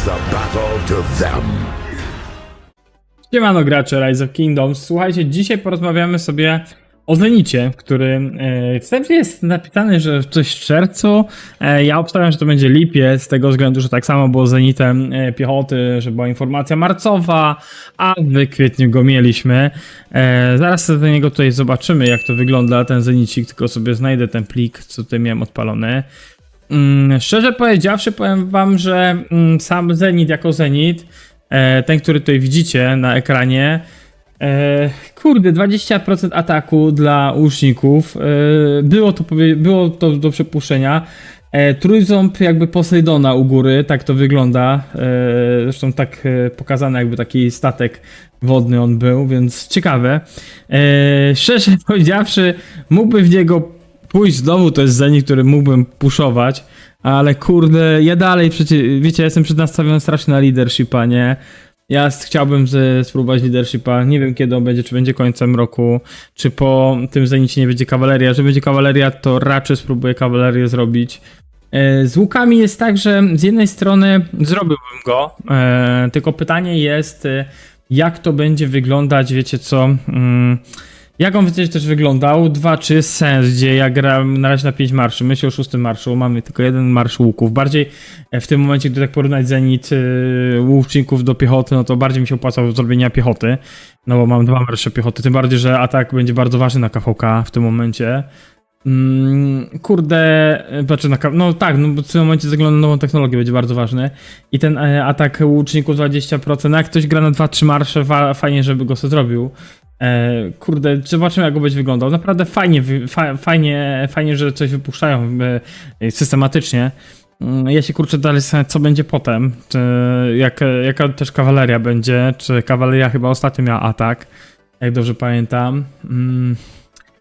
the battle to them. Siemano gracze Rise of Kingdoms. Słuchajcie, dzisiaj porozmawiamy sobie o Zenicie, który wstępnie jest napisany, że coś w czerwcu. Ja obstawiam, że to będzie lipiec, z tego względu, że tak samo było z Zenitem piechoty, że była informacja marcowa, a w kwietniu go mieliśmy. Zaraz do niego tutaj zobaczymy, jak to wygląda, ten Zenicik, tylko sobie znajdę ten plik, co tutaj miałem odpalony. Szczerze powiedziawszy, powiem wam, że sam Zenit jako Zenit, ten, który tutaj widzicie na ekranie, kurde, 20% ataku dla łuczników, było to do przepuszczenia. Trójząb jakby Posejdona u góry, tak to wygląda, zresztą tak pokazane, jakby taki statek wodny on był, więc ciekawe. Szczerze powiedziawszy, mógłby w niego pójść znowu, to jest Zenit, który mógłbym puszować, ale kurde, ja dalej przecież, wiecie, ja jestem przednastawiony strasznie na leadershipa, nie? Ja chciałbym spróbować leadershipa, nie wiem kiedy on będzie, czy będzie końcem roku, czy po tym Zenicie nie będzie kawaleria. Jeżeli będzie kawaleria, to raczej spróbuję kawalerię zrobić. Z łukami jest tak, że z jednej strony zrobiłbym go, tylko pytanie jest, jak to będzie wyglądać, wiecie co, jak on będzie też wyglądał, czy jest sens, gdzie ja gram na razie na 5 marszy, myślę o 6 marszu, mamy tylko jeden marsz łuków, bardziej w tym momencie, gdy tak porównać Zenit łuczników do piechoty, no to bardziej mi się opłacało zrobienia piechoty, no bo mam 2 marsze piechoty, tym bardziej, że atak będzie bardzo ważny na KVK w tym momencie. Kurde, znaczy no tak, no bo w tym momencie zaglądam na nową technologię, będzie bardzo ważny i ten atak łuczników 20%, no jak ktoś gra na 2-3 marsze, fajnie, żeby go sobie zrobił. Kurde, zobaczymy, jak go będzie wyglądał. Naprawdę fajnie, że coś wypuszczają systematycznie. Ja się kurczę dalej, co będzie potem, czy jaka też kawaleria będzie, czy kawaleria chyba ostatnio miała atak, jak dobrze pamiętam.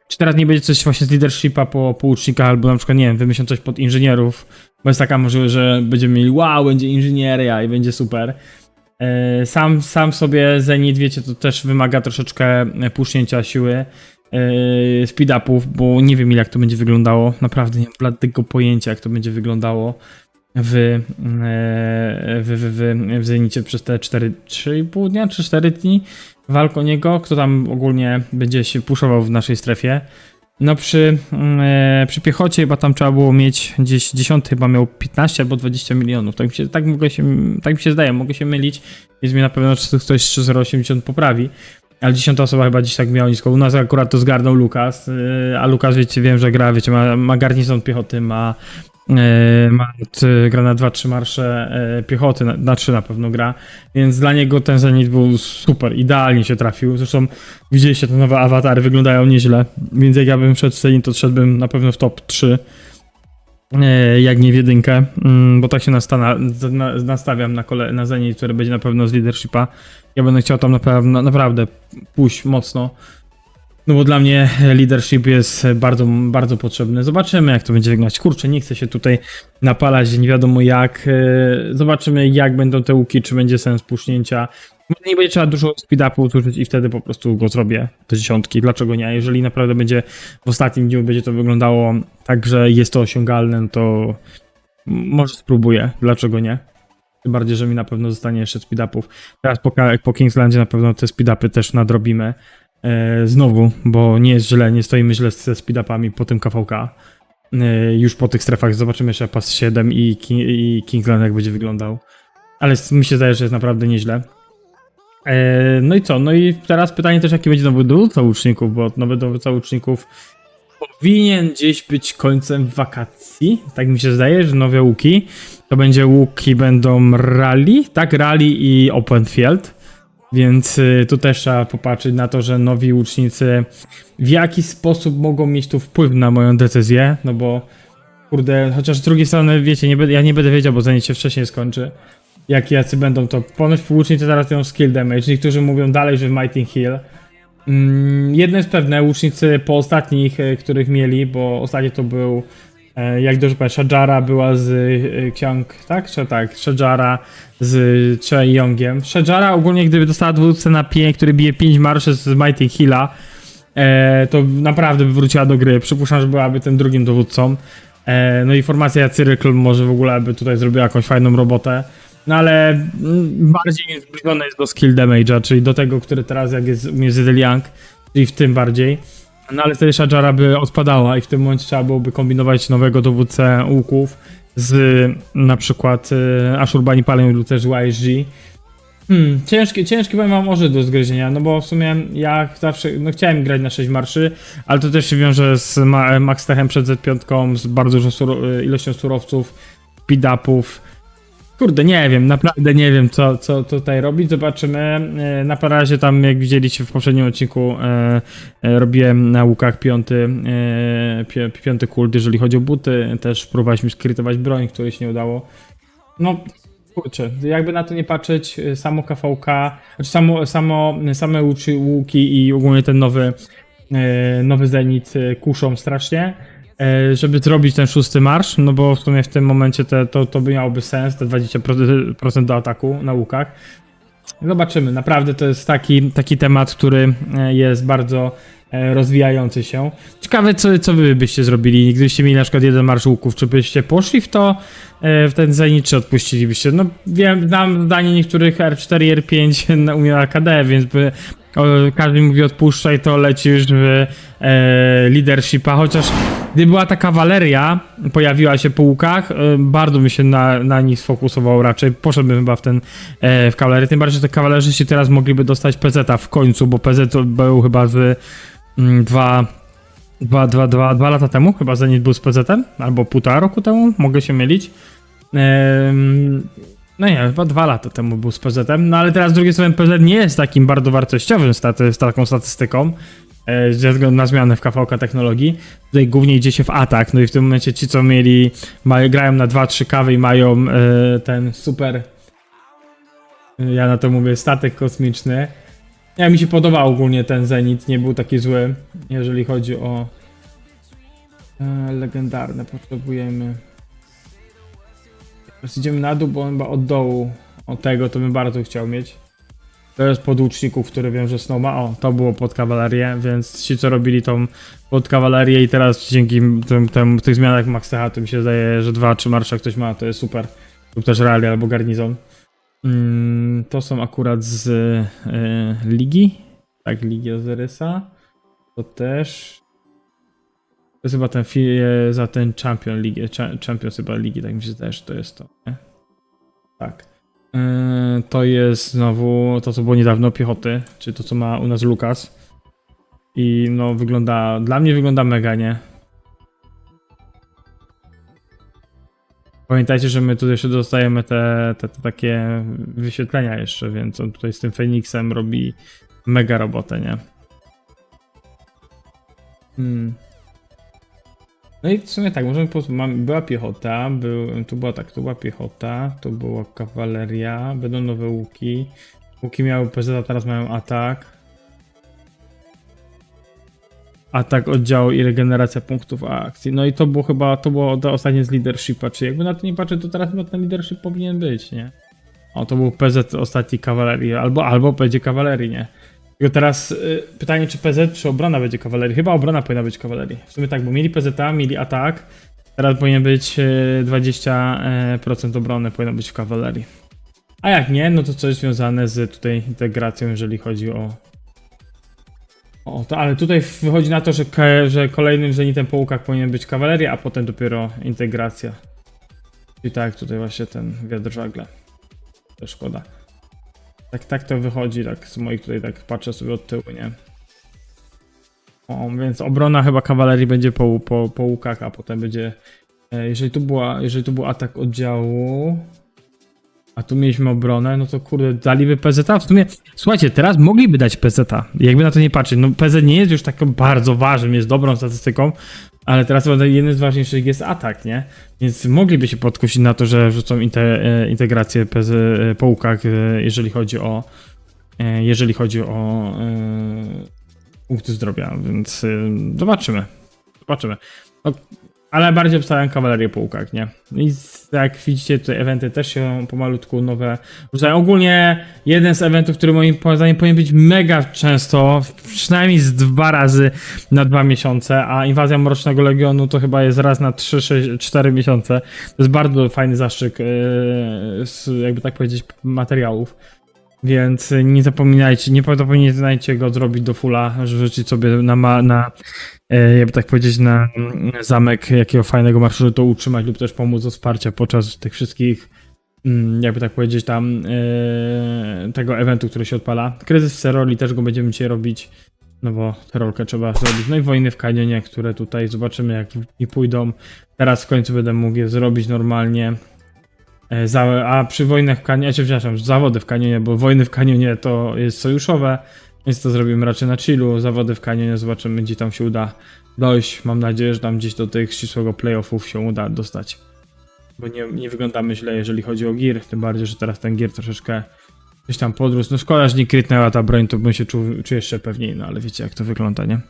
Czy teraz nie będzie coś właśnie z leadershipa po łucznikach, albo na przykład, nie wiem, wymyślą coś pod inżynierów, bo jest taka możliwość, że będziemy mieli wow, będzie inżynieria i będzie super. Sam sobie Zenit, wiecie, to też wymaga troszeczkę pusznięcia siły, speed-upów, bo nie wiem, jak to będzie wyglądało. Naprawdę nie mam bladego pojęcia, jak to będzie wyglądało w Zenicie przez te 3,5 dnia czy 4 dni walk o niego. Kto tam ogólnie będzie się puszował w naszej strefie. No przy piechocie chyba tam trzeba było mieć gdzieś 10 chyba miał 15 albo 20 milionów. Tak mi się zdaje, mogę się mylić. Jest mi na pewno, czy ktoś 3,080 poprawi. Ale 10 osoba chyba dziś tak miała nisko. U nas akurat to zgarnął Lukas, a Lukas, wiecie, wiem, że gra, wiecie, ma garnizon piechoty, gra na 2-3 marsze piechoty, na 3 na pewno gra, więc dla niego ten Zenit był super, idealnie się trafił. Zresztą widzieliście, te nowe awatary wyglądają nieźle, więc jak ja bym szedł w Zenit, to szedłbym na pewno w top 3, jak nie w jedynkę, bo tak się nastawiam na Zenit, który będzie na pewno z leadershipa. Ja będę chciał tam naprawdę pójść mocno. No bo dla mnie leadership jest bardzo, bardzo potrzebny. Zobaczymy, jak to będzie wyglądać. Kurczę, nie chcę się tutaj napalać, nie wiadomo jak. Zobaczymy, jak będą te łuki, czy będzie sens pusznięcia. Może nie będzie trzeba dużo speed-upu użyć i wtedy po prostu go zrobię do 10. Dlaczego nie? Jeżeli naprawdę będzie w ostatnim dniu będzie to wyglądało tak, że jest to osiągalne, to może spróbuję. Dlaczego nie? Tym bardziej, że mi na pewno zostanie jeszcze speed-upów. Teraz po Kingslandzie na pewno te speed-upy też nadrobimy. Znowu, bo nie jest źle, nie stoimy źle ze speed-upami po tym KVK. Już po tych strefach zobaczymy jeszcze pas 7 i Kingsland jak będzie wyglądał. Ale mi się zdaje, że jest naprawdę nieźle. No i co? No i teraz pytanie też, jaki będzie nowy dowódca łuczników, bo nowy dowódca łuczników powinien gdzieś być końcem wakacji. Tak mi się zdaje, że nowe łuki. To będzie łuki będą rally, tak? Rally i open field. Więc tu też trzeba popatrzeć na to, że nowi łucznicy w jaki sposób mogą mieć tu wpływ na moją decyzję, no bo kurde, chociaż z drugiej strony, wiecie, ja nie będę wiedział, bo Zenit się wcześniej skończy, jacy będą to. Ponoć łucznicy zaraz mają skill damage, niektórzy mówią dalej, że w Mighty Heal. Jedno jest pewne, łucznicy po ostatnich, których mieli, bo ostatnio to był, jak dobrze powiem, Shadjara była z Ksiąg, tak? Tak, Shadjara z Chae-Youngiem. Shadjara ogólnie, gdyby dostała dowódcę na 5, który bije 5 marszy z Mighty Heal'a, to naprawdę by wróciła do gry. Przypuszczam, że byłaby tym drugim dowódcą. No i formacja Cyril może w ogóle by tutaj zrobiła jakąś fajną robotę. no ale bardziej zbliżone jest do skill damage'a, czyli do tego, który teraz jak jest u mnie z Young, czyli w tym bardziej. No ale wtedy Shajara by odpadała i w tym momencie trzeba byłoby kombinować nowego dowódcę łuków z na przykład Ashurbanipalem lub też YSG. Ciężki powiem wam może do zgryzienia, no bo w sumie ja zawsze, no chciałem grać na 6 marszy, ale to też się wiąże z Max Techem przed Z5, z bardzo dużą ilością surowców, speed-upów. Kurde, nie wiem, naprawdę nie wiem co tutaj robić, zobaczymy. Na razie tam, jak widzieliście w poprzednim odcinku, robiłem na łukach piąty kult, jeżeli chodzi o buty, też próbowaliśmy skrytować broń, której się nie udało. No, kurczę, jakby na to nie patrzeć, samo KVK, znaczy same łuki i ogólnie ten nowy Zenit kuszą strasznie, żeby zrobić ten 6 marsz, no bo w sumie w tym momencie to by miałoby sens, te 20% do ataku na łukach. Zobaczymy, naprawdę to jest taki temat, który jest bardzo rozwijający się. Ciekawe, co wy byście zrobili, gdybyście mieli na przykład jeden marsz łuków, czy byście poszli w ten Zenit, czy odpuścilibyście? No wiem, znam zdanie niektórych R4 i R5 na Unii AKD, więc każdy mówi odpuszczaj, to lecisz w leadershipa, chociaż gdy była ta kawaleria, pojawiła się po łukach, bardzo bym się na nich sfokusował raczej, poszedłbym chyba w kawalerię, tym bardziej, że te kawalerzyści teraz mogliby dostać PZ-a w końcu, bo PZ był chyba dwa lata temu, chyba Zenit był z PZ-em, albo półtora roku temu, mogę się mylić. No nie, chyba 2 lata temu był z PZ-em, no ale teraz z drugiej strony PZ nie jest takim bardzo wartościowym taką statystyką, ze względu na zmianę w KVK technologii. Tutaj głównie idzie się w atak, no i w tym momencie ci, co grają na 2-3 kawy i mają ten super, ja na to mówię, statek kosmiczny. Ja mi się podobał ogólnie ten Zenit, nie był taki zły, jeżeli chodzi o legendarne, potrzebujemy. Teraz idziemy na dół, bo chyba od dołu, od tego to bym bardzo chciał mieć. To jest pod łuczników, który wiem, że Snowma. O, to było pod kawalerię, więc ci, co robili tą pod kawalerię i teraz dzięki tych zmianach Maxeha, to mi się zdaje, że 2-3 marsze ktoś ma, to jest super. Lub też Rally albo Garnizon. To są akurat z Ligi. Tak, Ligi Ozyrysa. To też. To jest chyba za ten Champion Ligi, Champions chyba Ligi, tak mi się zdaje, że to jest to, nie? Tak. To jest znowu to, co było niedawno, piechoty, czyli to, co ma u nas Lukas. I no dla mnie wygląda mega, nie? Pamiętajcie, że my tu jeszcze dostajemy te takie wyświetlenia jeszcze, więc on tutaj z tym Feniksem robi mega robotę, nie? No i w sumie tak, możemy była piechota, tu była piechota, tu była kawaleria, będą nowe łuki. Łuki miały PZ, a teraz mają atak. Atak oddziału i regeneracja punktów akcji. No i to było to ostatnie z leadershipa, czy jakby na to nie patrzę, to teraz ten leadership powinien być, nie? O, to był PZ ostatni kawalerii, albo będzie kawalerii, nie? Tylko teraz pytanie, czy PZ, czy obrona będzie kawalerii? Chyba obrona powinna być kawalerii. W sumie tak, bo mieli PZ-a, mieli atak. Teraz powinien być 20% obrony powinno być w kawalerii. A jak nie, no to coś związane z tutaj integracją, jeżeli chodzi o to, ale tutaj wychodzi na to, że kolejnym zenitem po łukach powinien być kawaleria, a potem dopiero integracja. I tak, tutaj właśnie ten wiatr żagle. To szkoda. Tak to wychodzi, tak z moich tutaj tak patrzę sobie od tyłu, nie? O, więc obrona chyba kawalerii będzie po łukach, a potem będzie... Jeżeli tu był atak oddziału... A tu mieliśmy obronę, no to kurde, daliby PZ-a. W sumie, słuchajcie, teraz mogliby dać PZ-a. Jakby na to nie patrzeć. No PZ nie jest już taką bardzo ważnym, jest dobrą statystyką, ale teraz jednym z ważniejszych jest atak, nie? Więc mogliby się podkusić na to, że wrzucą integrację PZ po łukach, jeżeli chodzi o punkty zdrowia, więc zobaczymy. No, Ale bardziej obstawiam kawalerię po łukach, nie? I jak widzicie, tutaj eventy też się pomalutku nowe rzucają. Ogólnie jeden z eventów, który moim zdaniem powinien być mega często, przynajmniej z 2 razy na 2 miesiące, a Inwazja Mrocznego Legionu to chyba jest raz na 3, 6, 4 miesiące. To jest bardzo fajny zastrzyk z, jakby tak powiedzieć, materiałów. Więc nie zapominajcie, nie zapominajcie go zrobić do fulla, rzucić sobie na jakby tak powiedzieć, na zamek jakiego fajnego marszu, żeby to utrzymać lub też pomóc do wsparcia podczas tych wszystkich, jakby tak powiedzieć, tam tego eventu, który się odpala. Kryzys w Seroli też go będziemy dzisiaj robić, no bo Serolkę trzeba zrobić. No i wojny w kanionie, które tutaj zobaczymy jak i pójdą. Teraz w końcu będę mógł je zrobić normalnie. A przy wojnach w kanionie, przepraszam, zawody w kanionie, bo wojny w kanionie to jest sojuszowe, więc to zrobimy raczej na chillu. Zawody w kanionie zobaczymy, gdzie tam się uda dojść. Mam nadzieję, że tam gdzieś do tych ścisłego playoffów się uda dostać. Bo nie wyglądamy źle, jeżeli chodzi o gear, tym bardziej, że teraz ten gear troszeczkę gdzieś tam podrósł. No szkoda, że nie krytnęła ta broń, to bym się czuł jeszcze pewniej, no ale wiecie jak to wygląda, nie?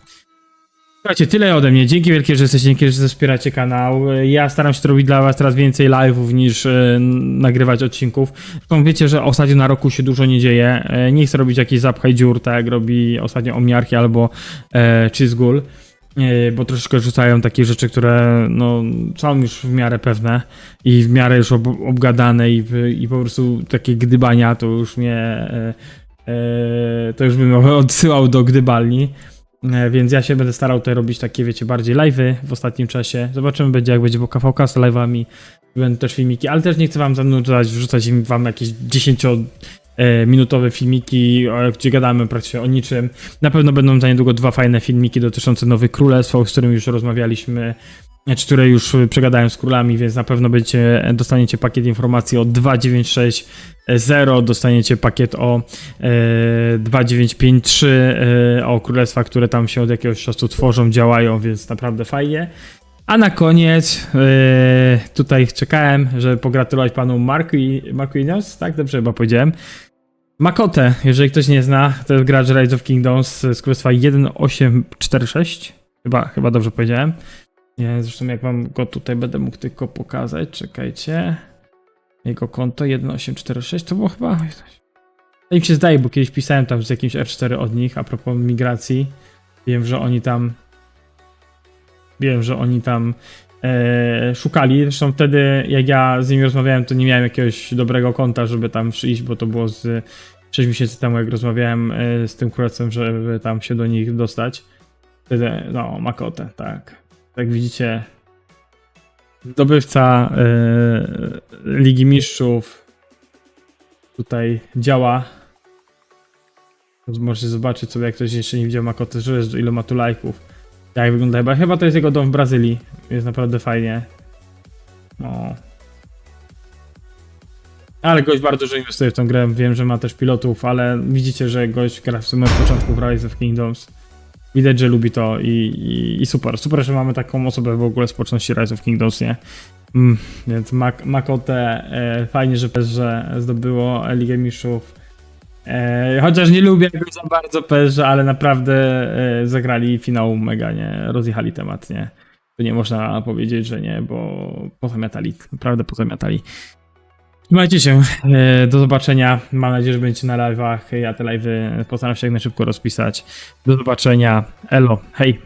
Słuchajcie, tyle ode mnie. Dzięki wielkie, że jesteście, dzięki, że wspieracie kanał. Ja staram się to robić dla was teraz więcej live'ów niż nagrywać odcinków. Zresztą wiecie, że ostatnio na roku się dużo nie dzieje. Nie chcę robić jakiejś zapchaj dziur, tak jak robi ostatnio Omiarchi albo Cheesegull, bo troszeczkę rzucają takie rzeczy, które no, są już w miarę pewne i w miarę już obgadane i po prostu takie gdybania to już mnie to już bym odsyłał do gdybalni. Więc ja się będę starał tutaj robić takie, wiecie, bardziej live'y w ostatnim czasie. Zobaczymy będzie jak będzie, bo KVK z live'ami, będą też filmiki, ale też nie chcę wam zanudzać, wrzucać wam jakieś 10-minutowe filmiki, gdzie gadamy praktycznie o niczym. Na pewno będą za niedługo 2 fajne filmiki dotyczące Nowych Królestw, z którymi już rozmawialiśmy, które już przegadałem z królami, więc na pewno dostaniecie pakiet informacji o 2.960, dostaniecie pakiet o 2.953, o królestwa, które tam się od jakiegoś czasu tworzą, działają, więc naprawdę fajnie. A na koniec tutaj czekałem, żeby pogratulować panu Marquinhos, tak? Dobrze chyba powiedziałem. Makotę, jeżeli ktoś nie zna, to jest gracz Rise of Kingdoms z królestwa 1846, chyba dobrze powiedziałem. Nie, zresztą jak wam go tutaj będę mógł tylko pokazać, czekajcie. Jego konto 1846 to było chyba... To mi się zdaje, bo kiedyś pisałem tam z jakimś R4 od nich a propos migracji. Wiem, że oni tam szukali. Zresztą wtedy jak ja z nimi rozmawiałem, to nie miałem jakiegoś dobrego konta, żeby tam przyjść, bo to było z 6 miesięcy temu, jak rozmawiałem z tym królestwem, żeby tam się do nich dostać. Wtedy, no, Makotę, tak. Jak widzicie, zdobywca Ligi Mistrzów tutaj działa. Możecie zobaczyć sobie, jak ktoś jeszcze nie widział Makoty, że jest, ile ma tu lajków. Jak wygląda, chyba to jest jego dom w Brazylii. Jest naprawdę fajnie. No. Ale gość bardzo dużo inwestuje w tą grę. Wiem, że ma też pilotów, ale widzicie, że gość gra w sumie od początku w Rise of Kingdoms. Widać, że lubi to i super. Super, że mamy taką osobę w ogóle w społeczności Rise of Kingdoms, nie? Więc Makotę, fajnie, że PSG zdobyło Ligę Mistrzów. Chociaż nie lubię go za bardzo PSG, ale naprawdę zagrali finał mega, nie? Rozjechali temat, nie? To nie można powiedzieć, że nie, bo pozamiatali, naprawdę pozamiatali. Trzymajcie się, do zobaczenia, mam nadzieję, że będziecie na live'ach, ja te live'y postaram się jak najszybko rozpisać. Do zobaczenia, elo, hej!